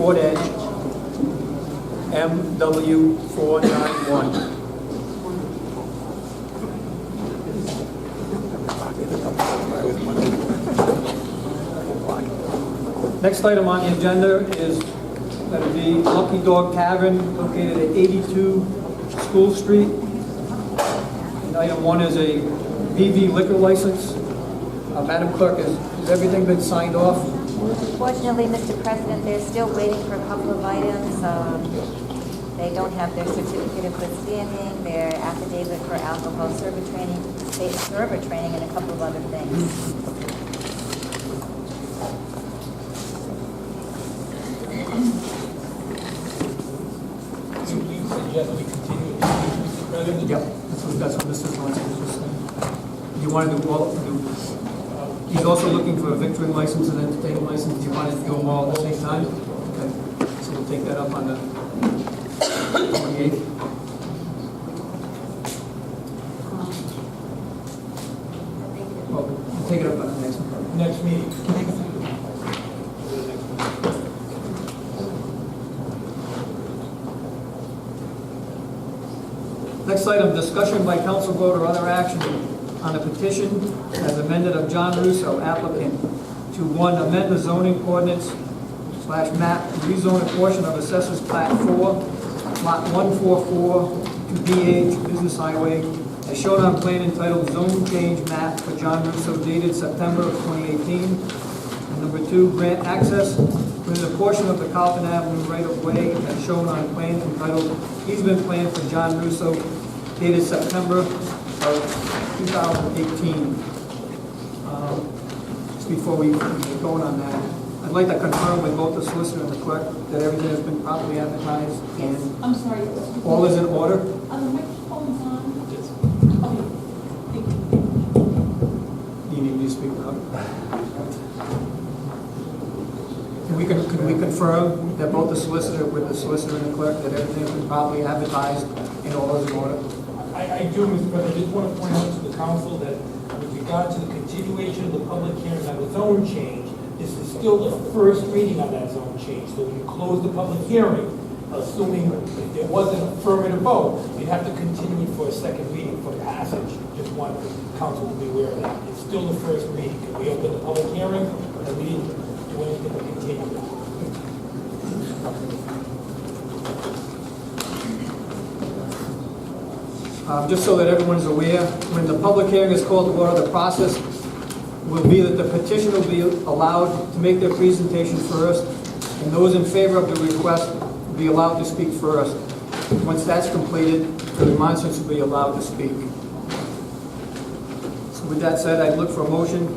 Ford Edge, MW491. Next item on the agenda is going to be Lucky Dog Tavern located at 82 School Street. And item 1 is a BV liquor license. Madam Clerk, has everything been signed off? Unfortunately, Mr. President, they're still waiting for a couple of items. They don't have their certificate of good standing, their affidavit for alcohol server training, and a couple of other things. So you suggest we continue to Mr. President? Yep, that's what Mr. Zelinski was just saying. You want to do all, he's also looking for a victualling license and entertainment license. Do you want to do them all at the same time? Okay, so we'll take that up on the 28th. Well, we'll take it up on the next one. Next meeting. Next item, discussion by council vote or other action on a petition as amended of John Russo, applicant, to 1, amend the zoning ordinance / map, rezone a portion of Assessor's Plat 4, Lot 144 to BH Business Highway, as shown on plan entitled Zone Change Map for John Russo dated September of 2018. And number 2, grant access within a portion of the Carlton Avenue right-of-way as shown on plan entitled Easement Plan for John Russo dated September of 2018. Just before we get going on that, I'd like to confirm with both the solicitor and the clerk that everything has been properly advertised and I'm sorry. all is in order. The microphone's on. Yes. Okay. Thank you. You need me to speak up. Can we confirm that both the solicitor with the solicitor and the clerk that everything has been properly advertised and all is in order? I do, Mr. President. I just want to point out to the council that with regard to the continuation of the public hearing on the zone change, this is still the first reading on that zone change. So when you close the public hearing, assuming if there was an affirmative vote, you'd have to continue for a second reading for passage. Just want the council to be aware of that. It's still the first reading. We opened the public hearing, and we didn't do anything to continue it. Just so that everyone is aware, when the public hearing is called to order, the process will be that the petitioner will be allowed to make their presentation first, and those in favor of the request will be allowed to speak first. Once that's completed, the remonstrants will be allowed to speak. So with that said, I'd look for a motion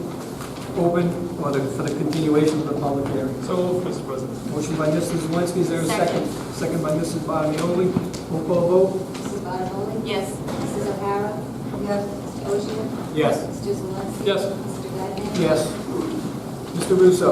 open for the continuation of the public hearing. So moved, Mr. President. Motion by Mrs. Zelinski, is there a second? Second by Mrs. Bottomoli. Roll call vote. Mrs. Bottomoli? Yes. Mrs. O'Hara? Yes. Mr. Oshia? Yes. Mr. Zelinski? Yes. Mr. Gagnon? Yes. Mr. Russo?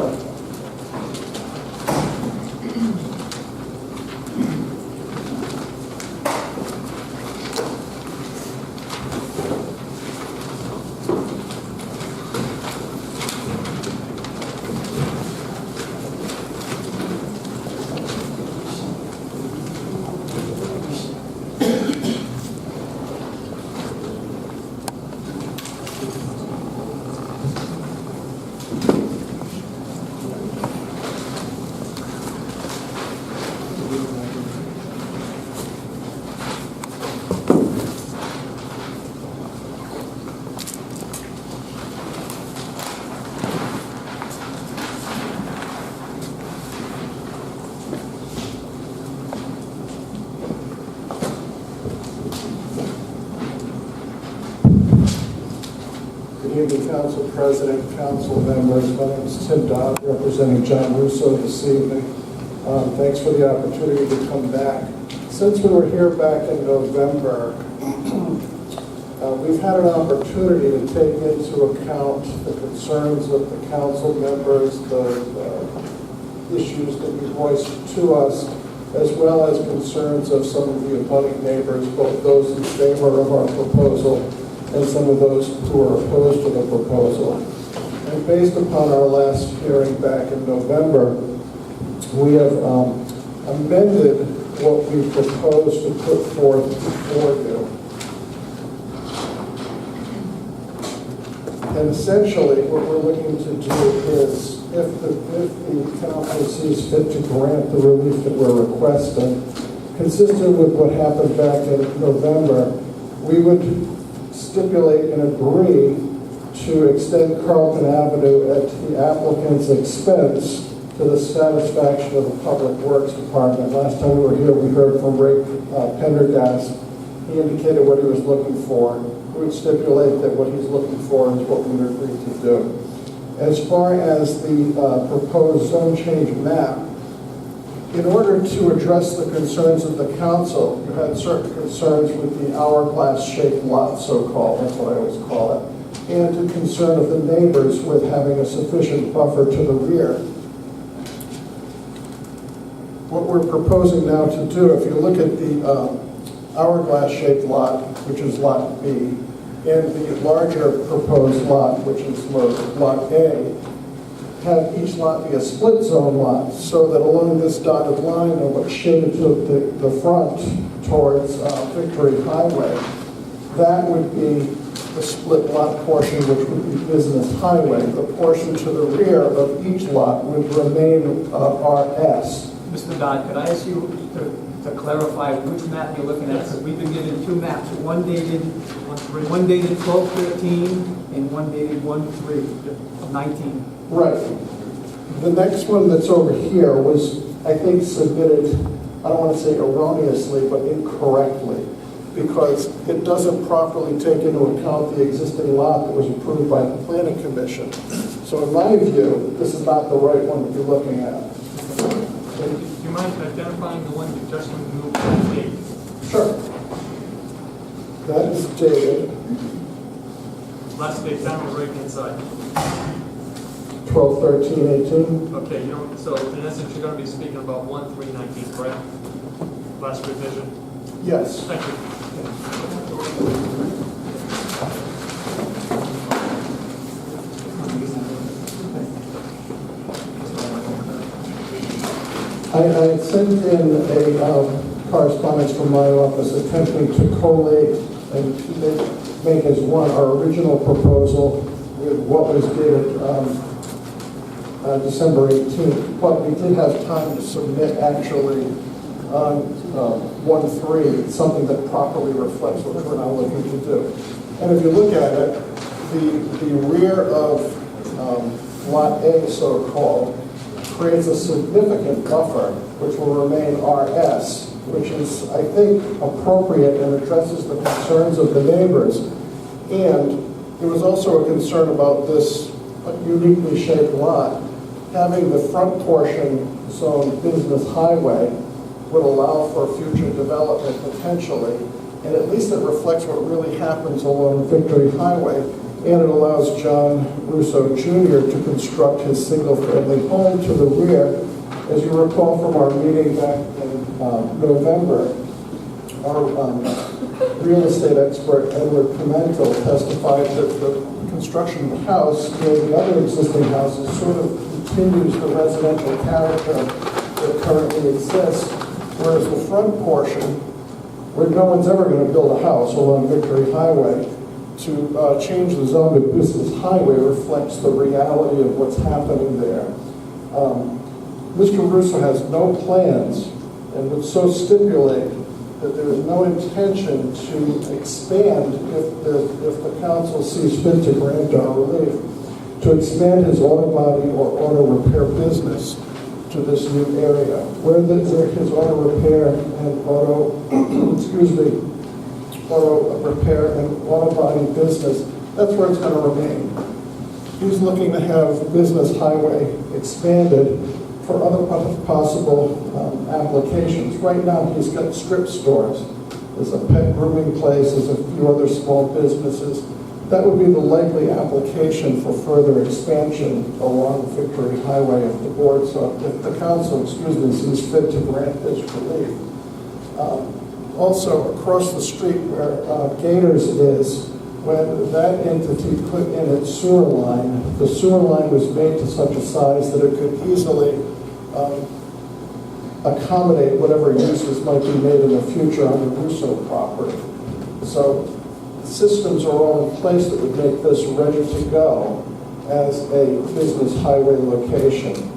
Good evening, Council President, Council members. My name is Tim Dodd, representing John Russo this evening. Thanks for the opportunity to come back. Since we were here back in November, we've had an opportunity to take into account the concerns of the council members, the issues that you voiced to us, as well as concerns of some of the abutting neighbors, both those in favor of our proposal and some of those who are opposed to the proposal. And based upon our last hearing back in November, we have amended what we proposed to put forth before you. And essentially, what we're looking to do is, if the council sees fit to grant the relief that we're requesting, consistent with what happened back in November, we would stipulate and agree to extend Carlton Avenue at the applicant's expense to the satisfaction of the Public Works Department. Last time we were here, we heard from Ray Pendergast. He indicated what he was looking for. We would stipulate that what he's looking for is what we would agree to do. As far as the proposed zone change map, in order to address the concerns of the council, you had certain concerns with the hourglass-shaped lot, so-called, that's what I always call it, and the concern of the neighbors with having a sufficient buffer to the rear. What we're proposing now to do, if you look at the hourglass-shaped lot, which is Lot B, and the larger proposed lot, which is Lot A, have each lot be a split zone lot, so that along this dotted line and what's shaded to the front towards Victory Highway, that would be the split lot portion, which would be Business Highway. The portion to the rear of each lot would remain RS. Mr. Dodd, could I ask you to clarify which map you're looking at? Because we've been given two maps, one dated 12/13 and one dated 1/3/19. Right. The next one that's over here was, I think, submitted, I don't want to say erroneously, but incorrectly, because it doesn't properly take into account the existing lot that was approved by the Planning Commission. So in my view, this is not the right one that you're looking at. Do you mind identifying the one you just removed from the date? Sure. That is dated Last date down the right-hand side. 12/13/18. Okay, so in essence, you're going to be speaking about 1/3/19, correct? Last revision. Yes. Thank you. I sent in a correspondence from my office attempting to collate and make as one our original proposal with what was dated December 18th. But we did have time to submit actually on 1/3, something that properly reflects what we're now looking to do. And if you look at it, the rear of Lot A, so-called, creates a significant buffer, which will remain RS, which is, I think, appropriate and addresses the concerns of the neighbors. And there was also a concern about this uniquely shaped lot. Having the front portion zoned Business Highway would allow for future development potentially, and at least it reflects what really happens along Victory Highway. And it allows John Russo Jr. to construct his single-family home to the rear. As you recall from our meeting back in November, our real estate expert, Edward Pimentel, testified that the construction of the house near the other existing houses sort of continues the residential character that currently exists, whereas the front portion, where no one's ever going to build a house along Victory Highway, to change the zone to Business Highway reflects the reality of what's happening there. Mr. Russo has no plans and would so stipulate that there is no intention to expand if the council sees fit to grant our relief, to expand his auto body or auto repair business to this new area. Where his auto repair and auto, auto repair and auto body business, that's where it's going to remain. He's looking to have Business Highway expanded for other possible applications. Right now, he's got strip stores. There's a pet grooming place, there's a few other small businesses. That would be the likely application for further expansion along Victory Highway if the board, so if the council, sees fit to grant this relief. Also, across the street where Gators is, when that entity put in its sewer line, the sewer line was made to such a size that it could easily accommodate whatever uses might be made in the future on the Russo property. So systems are all in place that would make this ready to go as a business highway location.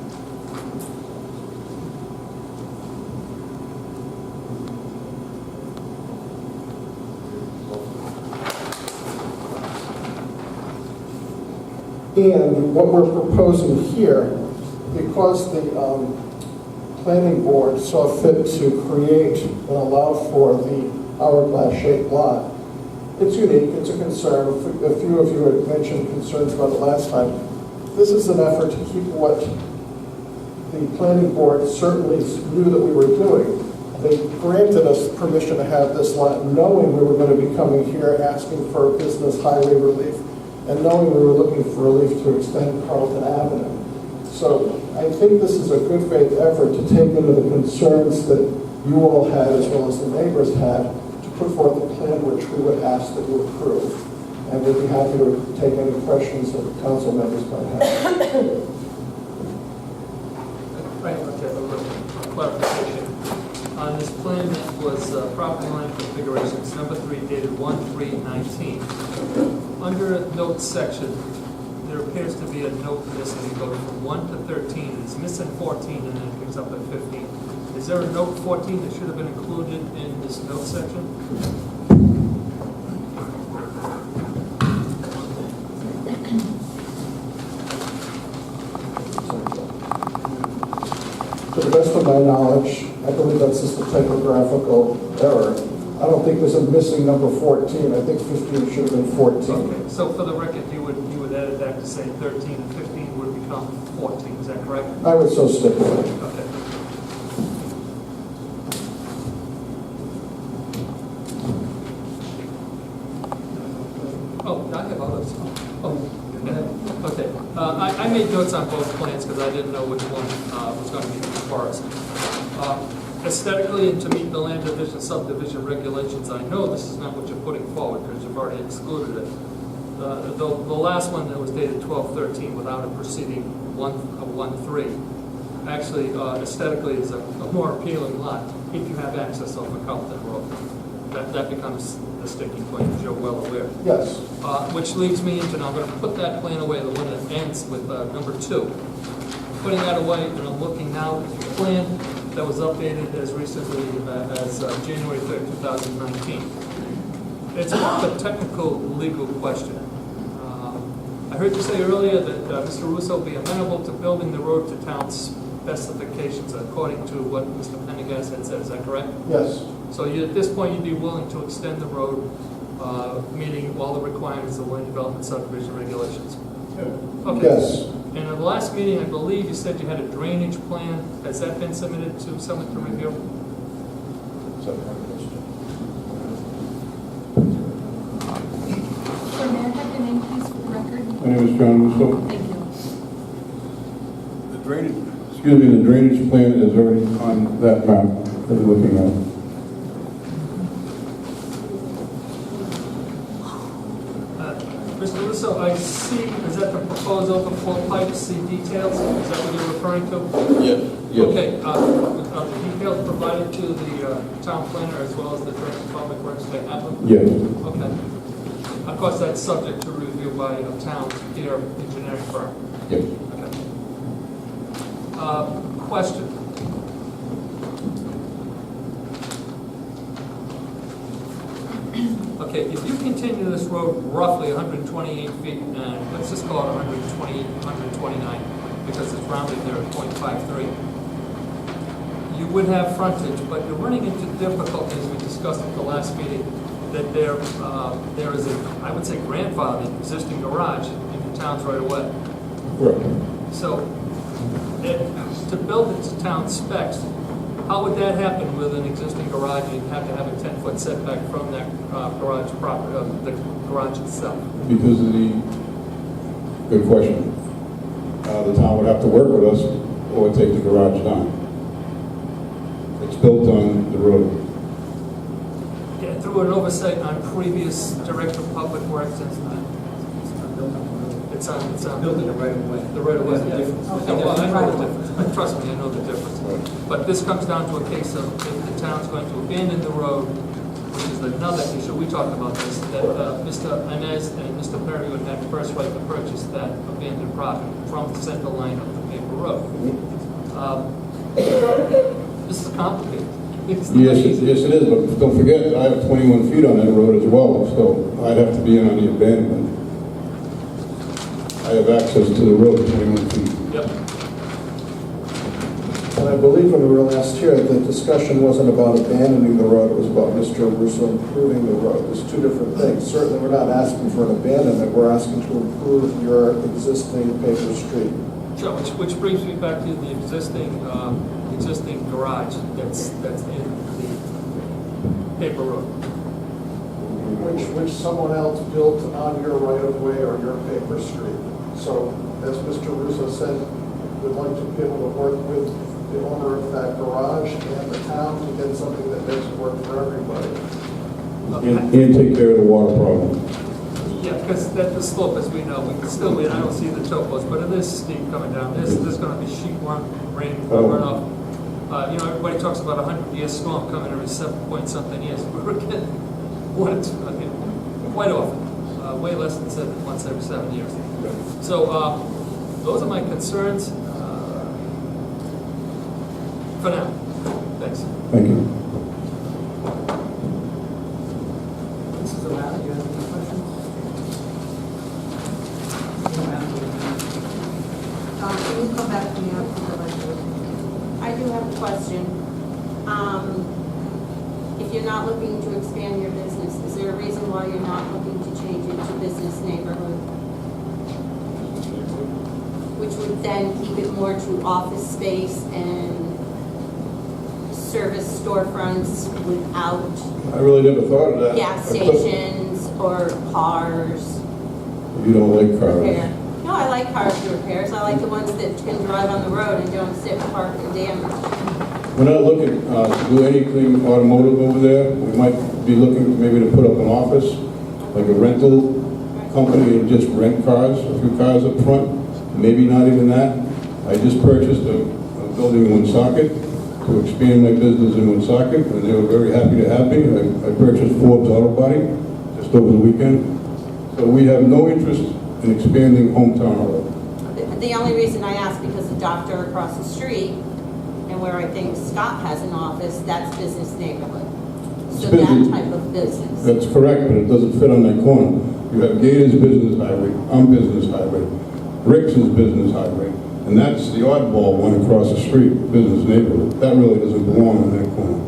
And what we're proposing here, because the planning board saw fit to create and allow for the hourglass-shaped lot, it's unique, it's a concern. A few of you had mentioned concerns about it last time. This is an effort to keep what the planning board certainly knew that we were doing. They granted us permission to have this lot, knowing we were going to be coming here asking for business highway relief, and knowing we were looking for relief to extend Carlton Avenue. So I think this is a good faith effort to take into the concerns that you all had, as well as the neighbors had, to put forth a plan which we would ask that you approve. And we'd be happy to take any questions that council members might have. Right, okay, a little clarification. On this plan, that was property line configurations, number 3, dated 1/3/19. Under note section, there appears to be a note missing. It goes from 1 to 13. It's missing 14, and then it picks up at 15. Is there a note 14 that should have been included in this note section? To the best of my knowledge, I believe that's just a typographical error. I don't think there's a missing number 14. I think 15 should have been 14. Okay, so for the record, you would add it back to say 13 and 15 would become 14. Is that correct? I would so stipulate. Okay. Oh, I have others. Oh, go ahead. Okay. I made notes on both plans because I didn't know which one was going to be before us. Aesthetically, and to meet the land division subdivision regulations, I know this is not what you're putting forward because you've already excluded it. The last one that was dated 12/13 without a preceding 1/3 actually aesthetically is a more appealing lot if you have access over Carlton Road. That becomes the sticking point, as you're well aware. Yes. Which leads me into, now I'm going to put that plan away, the one that ends with number 2. Putting that away, and I'm looking now at the plan that was updated as recently as January 3rd, 2019. It's a technical legal question. I heard you say earlier that Mr. Russo be amenable to building the road to town specifications according to what Mr. Pendergast had said. Is that correct? Yes. So at this point, you'd be willing to extend the road, meeting all the requirements of land development subdivision regulations? Okay. Yes. And in the last meeting, I believe you said you had a drainage plan. Has that been submitted to someone to review? Sir, may I have your name, please, for the record? My name is John Russo. Thank you. The drainage plan is already on that map that we're looking at. Mr. Russo, I see, is that the proposed overflow pipes, see details? Is that what you're referring to? Yes. Okay, are the details provided to the town planner as well as the Director of Public Works? They have them? Yes. Okay. Of course, that's subject to review by a town peer engineering firm. Yes. Okay. Question. Okay, if you continue this road roughly 128 feet, and let's just call it 128, 129, because it's rounded there at .53, you would have frontage, but you're running into difficulties we discussed at the last meeting, that there is a, I would say, grandfathered existing garage in the town's right of way. Correct. So, to build it to town specs, how would that happen with an existing garage? You'd have to have a 10-foot setback from that garage property, the garage itself. Because of the, good question. The town would have to work with us or take the garage down. It's built on the road. Yeah, through an oversight on previous Director of Public Works, it's It's on, Built in the right of way. the right of way. There's a difference. Yeah, well, I know the difference. Trust me, I know the difference. But this comes down to a case of if the town's going to abandon the road, which is another issue, we talked about this, that Mr. Inez and Mr. Perry would have first right to purchase that abandoned property from the center line of the paper road. This is complicated. It's not Yes, easy. yes it is, but don't forget, I have 21 feet on that road as well, so I'd have to be in on the abandonment. I have access to the road, 21 feet. Yep. And I believe when we were last here, the discussion wasn't about abandoning the road, it was about Mr. Russo improving the road. There's two different things. Certainly, we're not asking for an abandonment, we're asking to improve your existing paper street. Sure, which brings me back to the existing garage that's in the paper road. Which someone else built on your right-of-way or your paper street. So, as Mr. Russo said, we'd like to be able to work with the owner of that garage and the town to get something that makes it work for everybody. And take care of the water problem. Yeah, because the slope, as we know, we can still, I don't see the topos, but it is steep coming down. There's going to be sheet rain runoff. You know, everybody talks about 100-year storm coming every 7-point-something years. We're getting one or two, quite often, way less than once every 7 years. So those are my concerns for now. Thanks. Thank you. Mrs. O'Malley, you have any questions? Can you come back to me after the resolution? I do have a question. If you're not looking to expand your business, is there a reason why you're not looking to change it to business neighborhood? Which would then keep it more to office space and service storefronts without I really never thought of that. gas I thought- stations or cars. You don't like cars. Repair. No, I like cars to repairs. I like the ones that can drive on the road and don't sit parked and damaged. We're not looking to do anything automotive over there. We might be looking maybe to put up an office, like a rental company and just rent cars, a few cars up front. Maybe not even that. I just purchased a building in Woonsocket to expand my business in Woonsocket, and they were very happy to have me. I purchased Forbes Auto Body just over the weekend. So we have no interest in expanding hometown auto. The only reason I ask, because the doctor across the street, and where I think Scott has an office, that's business neighborhood. So It's business. that type of business. That's correct, but it doesn't fit on that corner. You have Gators Business Highway, I'm Business Highway, Rickson's Business Highway, and that's the oddball one across the street, business neighborhood. That really doesn't belong on that corner.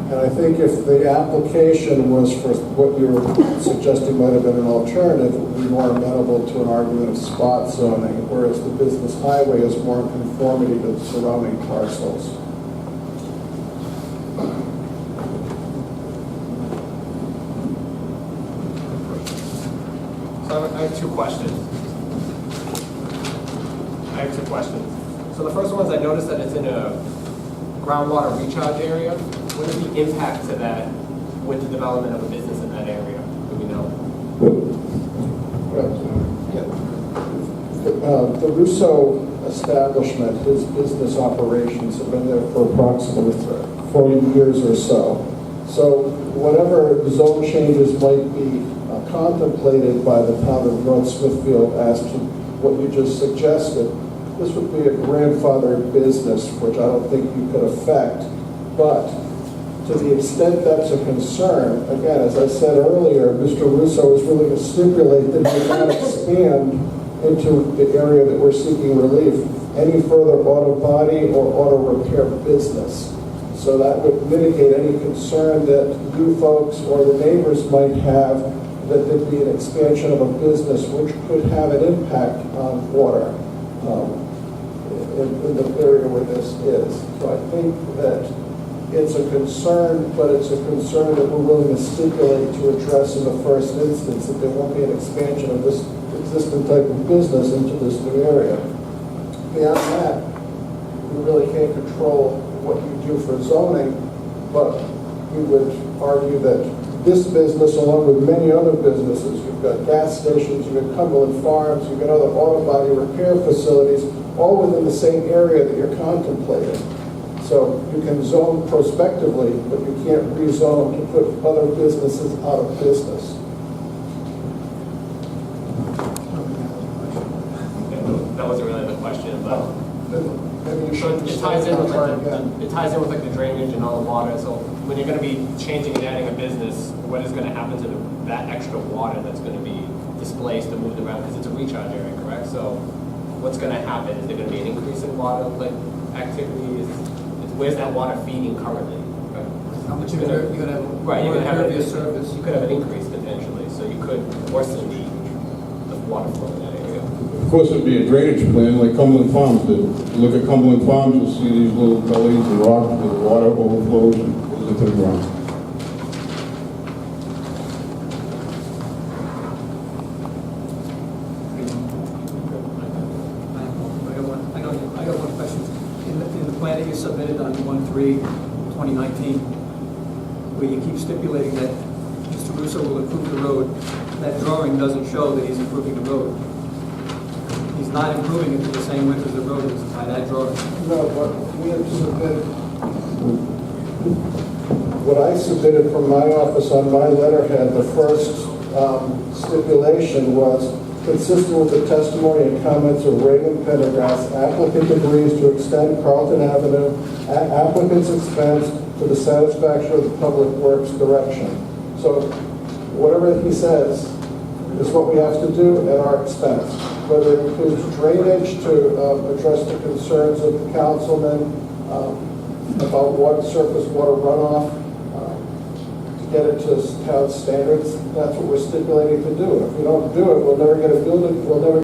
And I think if the application was for what you were suggesting might have been an alternative, it would be more amenable to an argument of spot zoning, whereas the business highway is more in conformity to the surrounding parcels. So I have two questions. So the first one is I noticed that it's in a groundwater recharge area. What is the impact to that with the development of a business in that area? Do we know? The Russo establishment, his business operations have been there for approximately 40 years or so. So whatever zone changes might be contemplated by the town of North Smithfield as to what you just suggested, this would be a grandfathered business, which I don't think you could affect. But to the extent that's a concern, again, as I said earlier, Mr. Russo is willing to stipulate that he not expand into the area that we're seeking relief any further auto body or auto repair business. So that would mitigate any concern that you folks or the neighbors might have that there'd be an expansion of a business which could have an impact on water in the area where this is. So I think that it's a concern, but it's a concern that we're willing to stipulate to address in the first instance, that there won't be an expansion of this existing type of business into this new area. Beyond that, we really can't control what you do for zoning, but we would argue that this business, along with many other businesses, you've got gas stations, you've got Cumberland Farms, you've got other auto body repair facilities, all within the same area that you're contemplating. So you can zone prospectively, but you can't rezone to put other businesses out of business. That wasn't really the question, but Maybe you so should it ties in with start like again. it ties in with like the drainage and all the water. So when you're going to be changing and adding a business, what is going to happen to that extra water that's going to be displaced and moved around because it's a recharge area, correct? So what's going to happen? Is there going to be an increase in water like activity? Where's that water feeding currently? How much you're gonna have Right, you're more going to have impervious surface. You could have an increase potentially, so you could worsen the water flow in that area. Of course, it'd be a drainage plan like Cumberland Farms did. You look at Cumberland Farms, you'll see these little gullies and rocks where the water overflows and goes into the ground. I got one question. In the plan that you submitted on 1/3/2019, where you keep stipulating that Mr. Russo will improve the road, that drawing doesn't show that he's improving the road. He's not improving it to the same width as the road is by that drawing. No, but we have submitted, what I submitted from my office on my letterhead, the first stipulation was consistent with the testimony and comments of Reagan Pendergrass, applicant agrees to extend Carlton Avenue at applicant's expense to the satisfaction of the Public Works direction. So whatever he says is what we have to do at our expense, whether it includes drainage to address the concerns of the councilman about surface water runoff, to get it to town standards. That's what we're stipulating to do. If we don't do it, we'll never get a building, we'll never